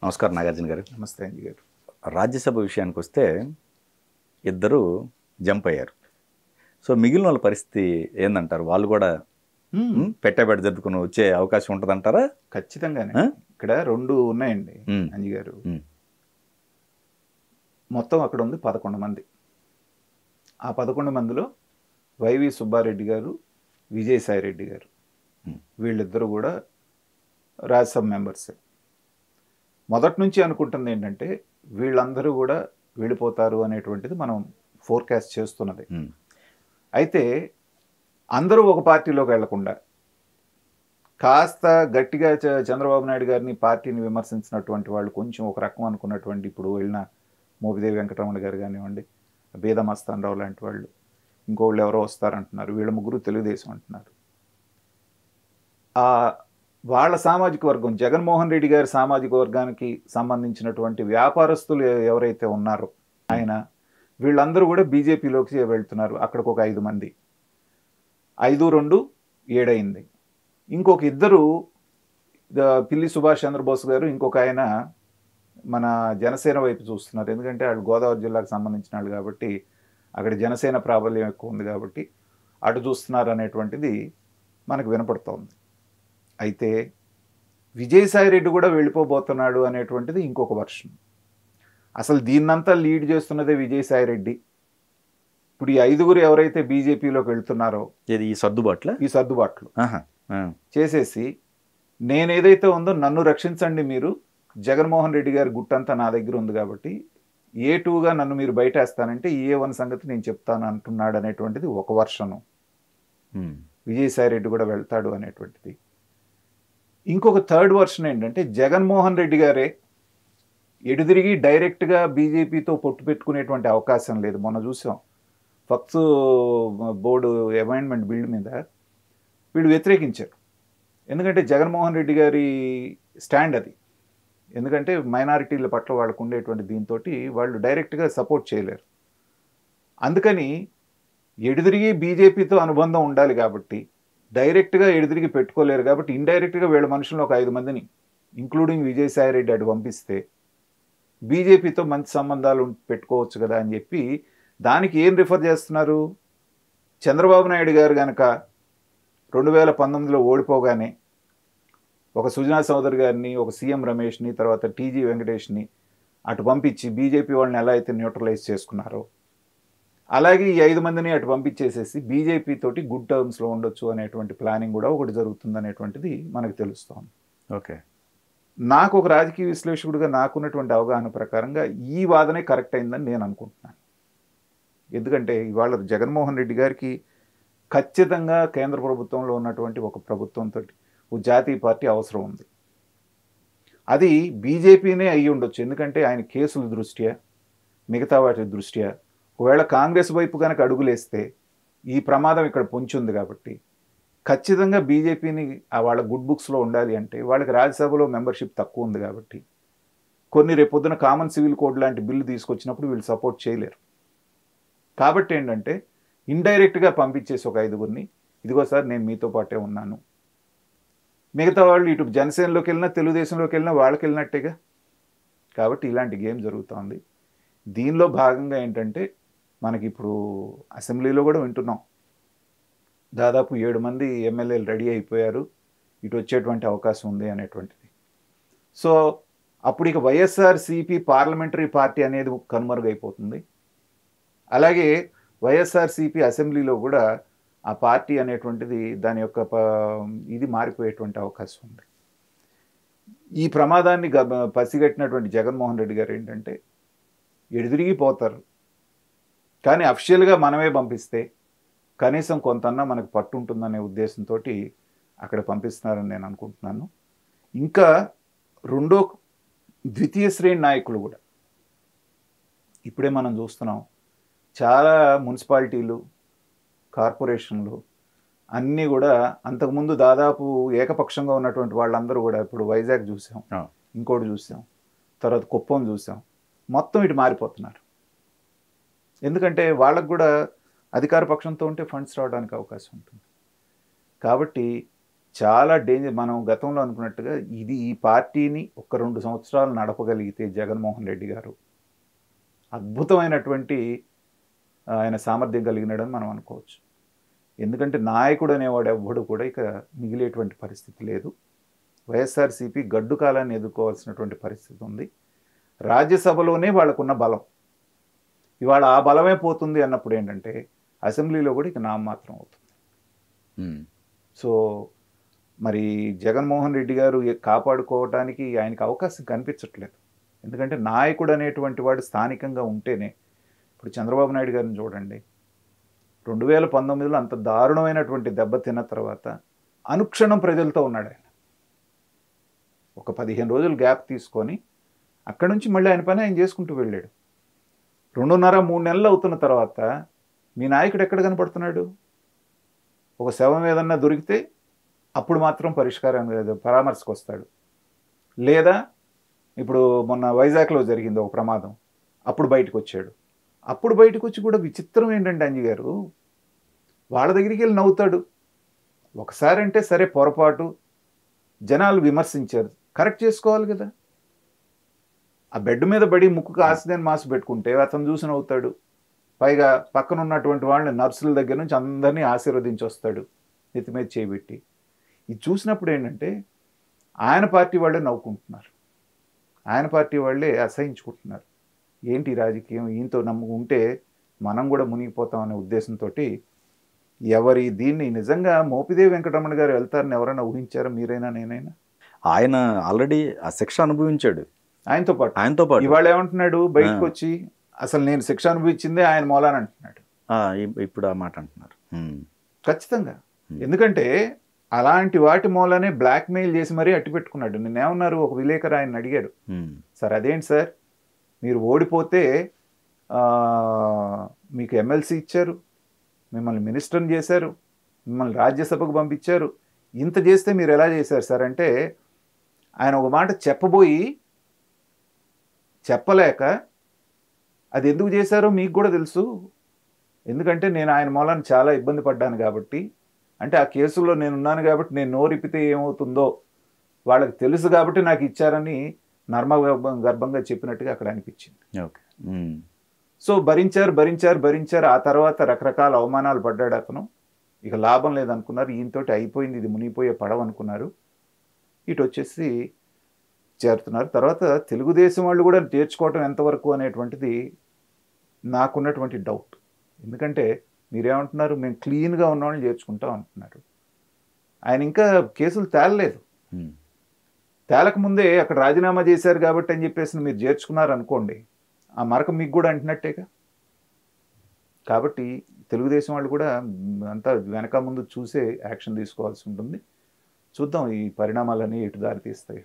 నమస్కారం నాగార్జున గారు. నమస్తే అంజీ గారు. రాజ్యసభ విషయానికి వస్తే ఇద్దరు జంప్ అయ్యారు. సో మిగిలిన వాళ్ళ పరిస్థితి ఏందంటారు? వాళ్ళు కూడా పెట్టబెట్ట జరుపుకుని వచ్చే అవకాశం ఉంటుందంటారా? ఖచ్చితంగానే. ఇక్కడ రెండు ఉన్నాయండి అంజీ గారు. మొత్తం అక్కడ ఉంది 11 మంది. ఆ 11 మందిలో వైవి సుబ్బారెడ్డి గారు, విజయసాయి రెడ్డి గారు, వీళ్ళిద్దరూ కూడా రాజ్యసభ మెంబర్సే. మొదటి నుంచి అనుకుంటుంది ఏంటంటే వీళ్ళందరూ కూడా వెళ్ళిపోతారు అనేటువంటిది మనం ఫోర్కాస్ట్ చేస్తున్నది. అయితే అందరూ ఒక పార్టీలోకి వెళ్లకుండా కాస్త గట్టిగా చంద్రబాబు నాయుడు గారిని పార్టీని విమర్శించినటువంటి వాళ్ళు కొంచెం ఒక రకం అనుకున్నటువంటి ఇప్పుడు వెళ్ళిన మోపిదేవి వెంకటరమణ గారు కానివ్వండి, బేద మస్తాన్ రావు లాంటి వాళ్ళు, ఇంకోళ్ళు ఎవరో వస్తారంటున్నారు, వీళ్ళ ముగ్గురు తెలుగుదేశం అంటున్నారు. వాళ్ళ సామాజిక వర్గం జగన్మోహన్ రెడ్డి గారి సామాజిక వర్గానికి సంబంధించినటువంటి వ్యాపారస్తులు ఎవరైతే ఉన్నారో ఆయన వీళ్ళందరూ కూడా బీజేపీలోకి వెళ్తున్నారు. అక్కడికి ఒక 5 మంది, 5-2 7 అయింది. ఇంకొక ఇద్దరు పిల్లి సుభాష్ చంద్రబోస్ గారు, ఇంకొక ఆయన మన జనసేన వైపు చూస్తున్నారు. ఎందుకంటే వాళ్ళు గోదావరి జిల్లాకు సంబంధించిన వాళ్ళు కాబట్టి అక్కడ జనసేన ప్రాబల్యం ఎక్కువ ఉంది కాబట్టి అటు చూస్తున్నారు అనేటువంటిది మనకు వినపడుతోంది. అయితే విజయసాయి రెడ్డి కూడా వెళ్ళిపోబోతున్నాడు అనేటువంటిది ఇంకొక వర్షన్. అసలు దీన్నంతా లీడ్ చేస్తున్నదే విజయసాయి రెడ్డి. ఇప్పుడు ఈ 5గురు ఎవరైతే బీజేపీలోకి వెళ్తున్నారో ఈ సర్దుబాట్లు చేసేసి నేనేదైతే ఉందో నన్ను రక్షించండి మీరు, జగన్మోహన్ రెడ్డి గారి గుట్టంతా నా దగ్గర ఉంది కాబట్టి A2గా నన్ను మీరు బయటేస్తానంటే A1 సంగతి నేను చెప్తాను అంటున్నాడు అనేటువంటిది ఒక వర్షను. విజయసాయి రెడ్డి కూడా వెళ్తాడు అనేటువంటిది. ఇంకొక థర్డ్ వర్షన్ ఏంటంటే జగన్మోహన్ రెడ్డి గారే ఎడుదిరిగి డైరెక్ట్గా బీజేపీతో పొట్టు పెట్టుకునేటువంటి అవకాశం లేదు. మొన్న చూసాం వక్ఫ్ బోర్డు అమెండ్మెంట్ బిల్ మీద వీళ్ళు వ్యతిరేకించారు. ఎందుకంటే జగన్మోహన్ రెడ్డి గారి స్టాండ్ అది. ఎందుకంటే మైనారిటీల పట్ల వాళ్ళకు ఉండేటువంటి దీంతో వాళ్ళు డైరెక్ట్గా సపోర్ట్ చేయలేరు. అందుకని ఎడుదిరిగి బీజేపీతో అనుబంధం ఉండాలి కాబట్టి డైరెక్ట్గా ఎడుదిరిగి పెట్టుకోలేరు కాబట్టి ఇండైరెక్ట్గా వీళ్ళ మనుషులను ఒక 5 మందిని ఇంక్లూడింగ్ విజయసాయి రెడ్డి అటు పంపిస్తే బీజేపీతో మంచి సంబంధాలు పెట్టుకోవచ్చు కదా అని చెప్పి దానికి ఏం రిఫర్ చేస్తున్నారు? చంద్రబాబు నాయుడు గారు కనుక 2019లో ఓడిపోగానే ఒక సుజనా చౌదరి గారిని, ఒక సీఎం రమేష్ని, తర్వాత టీజీ వెంకటేష్ని అటు పంపించి బీజేపీ వాళ్ళని ఎలా అయితే న్యూట్రలైజ్ చేసుకున్నారో అలాగే ఈ 5 మందిని అటు పంపించేసేసి బీజేపీ తోటి గుడ్ టర్మ్స్లో ఉండొచ్చు అనేటువంటి ప్లానింగ్ కూడా ఒకటి జరుగుతుంది అనేటువంటిది మనకు తెలుస్తోంది. ఓకే, నాకు ఒక రాజకీయ విశ్లేషకుడిగా నాకున్నటువంటి అవగాహన ప్రకారంగా ఈ వాదనే కరెక్ట్ అయిందని నేను అనుకుంటున్నాను. ఎందుకంటే ఇవాళ జగన్మోహన్ రెడ్డి గారికి ఖచ్చితంగా కేంద్ర ప్రభుత్వంలో ఉన్నటువంటి ఒక ప్రభుత్వంతో ఒక జాతీయ పార్టీ అవసరం ఉంది. అది బీజేపీనే అయ్యి ఉండొచ్చు. ఎందుకంటే ఆయన కేసుల దృష్ట్యా మిగతా వాటి దృష్ట్యా ఒకవేళ కాంగ్రెస్ వైపు కనుక అడుగులేస్తే ఈ ప్రమాదం ఇక్కడ పొంచుంది కాబట్టి ఖచ్చితంగా బీజేపీని వాళ్ళ గుడ్ బుక్స్లో ఉండాలి అంటే వాళ్ళకి రాజ్యసభలో మెంబర్షిప్ తక్కువ ఉంది కాబట్టి కొన్ని రేపొద్దున కామన్ సివిల్ కోడ్ లాంటి బిల్లు తీసుకొచ్చినప్పుడు వీళ్ళు సపోర్ట్ చేయలేరు. కాబట్టి ఏంటంటే ఇండైరెక్ట్గా పంపించేసి ఒక 5గురిని ఇదిగో సార్ నేను మీతో పాటే ఉన్నాను, మిగతా వాళ్ళు ఇటు జనసేనలోకి వెళ్ళినా తెలుగుదేశంలోకి వెళ్ళినా వాళ్ళకి వెళ్ళినట్టేగా. కాబట్టి ఇలాంటి గేమ్ జరుగుతోంది. దీనిలో భాగంగా ఏంటంటే మనకి ఇప్పుడు అసెంబ్లీలో కూడా వింటున్నాం, దాదాపు 7 మంది ఎమ్మెల్యేలు రెడీ అయిపోయారు, ఇటు వచ్చేటువంటి అవకాశం ఉంది అనేటువంటిది. సో అప్పుడు ఇక వైఎస్ఆర్సీపీ పార్లమెంటరీ పార్టీ అనేది కనుమరుగైపోతుంది. అలాగే వైఎస్ఆర్సీపీ అసెంబ్లీలో కూడా ఆ పార్టీ అనేటువంటిది దాని యొక్క ఇది మారిపోయేటువంటి అవకాశం ఉంది. ఈ ప్రమాదాన్ని పసిగట్టినటువంటి జగన్మోహన్ రెడ్డి గారు ఏంటంటే ఎదురిగిపోతారు, కానీ అఫిషియల్గా మనమే పంపిస్తే కనీసం కొంతన్నా మనకు పట్టు ఉంటుందనే ఉద్దేశంతో అక్కడ పంపిస్తున్నారని నేను అనుకుంటున్నాను. ఇంకా రెండో ద్వితీయ శ్రేణి నాయకులు కూడా ఇప్పుడే మనం చూస్తున్నాం. చాలా మున్సిపాలిటీలు, కార్పొరేషన్లు అన్నీ కూడా అంతకుముందు దాదాపు ఏకపక్షంగా ఉన్నటువంటి వాళ్ళందరూ కూడా ఇప్పుడు వైజాగ్ చూసాం, ఇంకోటి చూసాం, తర్వాత కుప్పం చూసాం, మొత్తం ఇటు మారిపోతున్నారు. ఎందుకంటే వాళ్ళకు కూడా అధికార పక్షంతో ఉంటే ఫండ్స్ రావడానికి అవకాశం ఉంటుంది. కాబట్టి చాలా డేంజర్. మనం గతంలో అనుకున్నట్టుగా ఈ పార్టీని ఒక 2 సంవత్సరాలు నడపగలిగితే జగన్మోహన్ రెడ్డి గారు అద్భుతమైనటువంటి ఆయన సామర్థ్యం కలిగినాడని మనం అనుకోవచ్చు. ఎందుకంటే నాయకుడు అనేవాడు ఎవ్వడు కూడా ఇక మిగిలేటువంటి పరిస్థితి లేదు. వైఎస్ఆర్సీపీ గడ్డు కాలాన్ని ఎదుర్కోవాల్సినటువంటి పరిస్థితి ఉంది. రాజ్యసభలోనే వాళ్ళకున్న బలం, ఇవాళ ఆ బలమే పోతుంది అన్నప్పుడు ఏంటంటే అసెంబ్లీలో కూడా ఇక నామమాత్రం అవుతుంది. సో మరి జగన్మోహన్ రెడ్డి గారు కాపాడుకోవటానికి ఆయనకి అవకాశం కనిపించట్లేదు. ఎందుకంటే నాయకుడు అనేటువంటి వాడు స్థానికంగా ఉంటేనే. ఇప్పుడు చంద్రబాబు నాయుడు గారిని చూడండి, 2019లో అంత దారుణమైనటువంటి దెబ్బ తిన్న తర్వాత అనుక్షణం ప్రజలతో ఉన్నాడు ఆయన. ఒక 15 రోజులు గ్యాప్ తీసుకొని అక్కడి నుంచి మళ్ళీ ఆయన పని ఆయన చేసుకుంటూ వెళ్ళాడు. 2.5-3 నెలలు అవుతున్న తర్వాత మీ నాయకుడు ఎక్కడ కనపడుతున్నాడు? ఒక శవం ఏదన్నా దొరికితే అప్పుడు మాత్రం పరామర్శకు వస్తాడు. లేదా ఇప్పుడు మొన్న వైజాగ్లో జరిగింది ఒక ప్రమాదం, అప్పుడు బయటకు వచ్చాడు. అప్పుడు బయటకు వచ్చి కూడా విచిత్రం ఏంటంటే అంజి గారు, వాళ్ళ దగ్గరికి వెళ్ళి నవ్వుతాడు. ఒకసారి అంటే సరే పొరపాటు, జనాలు విమర్శించారు, కరెక్ట్ చేసుకోవాలి కదా. ఆ బెడ్ మీద పడి ముక్కుకు ఆక్సిజన్ మాస్క్ పెట్టుకుంటే అతను చూసి నవ్వుతాడు. పైగా పక్కన ఉన్నటువంటి వాళ్ళని నర్సుల దగ్గర నుంచి అందరినీ ఆశీర్వదించి వస్తాడు నెత్తి మీద చేయబెట్టి. ఇది చూసినప్పుడు ఏంటంటే ఆయన పార్టీ వాళ్ళే నవ్వుకుంటున్నారు, ఆయన పార్టీ వాళ్ళే అసహించుకుంటున్నారు. ఏంటి రాజకీయం, ఈయనతో ఉంటే మనం కూడా మునిగిపోతాం అనే ఉద్దేశంతో ఎవరి దీన్ని నిజంగా మోపిదేవి వెంకటరమణ గారు వెళ్తారని ఎవరైనా ఊహించారా? మీరైనా నేనైనా? ఆయన ఆల్రెడీ ఆ శిక్ష అనుభవించాడు ఆయనతో పాటు. ఇవాళ ఏమంటున్నాడు బయటకు వచ్చి, అసలు నేను శిక్ష అనుభవించిందే ఆయన మూలాన్ని అంటున్నాడు. ఇప్పుడు ఆ మాట అంటున్నారు ఖచ్చితంగా. ఎందుకంటే అలాంటి వాటి మూలనే బ్లాక్మెయిల్ చేసి మరీ అట్టి పెట్టుకున్నాడు. నిన్నేమన్నారు, ఒక విలేకరు ఆయన అడిగాడు, సార్ అదేంటి సార్ మీరు ఓడిపోతే మీకు ఎమ్మెల్సీ ఇచ్చారు, మిమ్మల్ని మినిస్టర్ని చేశారు, మిమ్మల్ని రాజ్యసభకు పంపించారు, ఇంత చేస్తే మీరు ఎలా చేశారు సార్ అంటే, ఆయన ఒక మాట చెప్పలేక అది ఎందుకు చేశారో మీకు కూడా తెలుసు, ఎందుకంటే నేను ఆయన మూలాన్ని చాలా ఇబ్బంది పడ్డాను కాబట్టి, అంటే ఆ కేసులో నేను ఉన్నాను కాబట్టి నేను నోరిపితే ఏమవుతుందో వాళ్ళకి తెలుసు కాబట్టి నాకు ఇచ్చారని గర్భంగా చెప్పినట్టుగా అక్కడ అనిపించింది. సో భరించారు. ఆ తర్వాత రకరకాల అవమానాలు పడ్డాడు అతను. ఇక లాభం లేదనుకున్నారు, ఈయనతోటి అయిపోయింది, ఇది మునిగిపోయే పడవ అనుకున్నారు. ఇటు వచ్చేసి చేరుతున్నారు. తర్వాత తెలుగుదేశం వాళ్ళు కూడా చేర్చుకోవటం ఎంతవరకు అనేటువంటిది నాకున్నటువంటి డౌట్. ఎందుకంటే మీరేమంటున్నారు, మేము క్లీన్గా ఉన్నవాళ్ళని చేర్చుకుంటాం అంటున్నారు. ఆయన ఇంకా కేసులు తేలలేదు. తేలకముందే అక్కడ రాజీనామా చేశారు కాబట్టి అని చెప్పేసి మీరు చేర్చుకున్నారు అనుకోండి, ఆ మరక మీకు కూడా అంటున్నట్టేగా. కాబట్టి తెలుగుదేశం వాళ్ళు కూడా అంతా వెనక ముందు చూసే యాక్షన్ తీసుకోవాల్సి ఉంటుంది. చూద్దాం ఈ పరిణామాలన్నీ ఎటు దారి తీస్తాయి.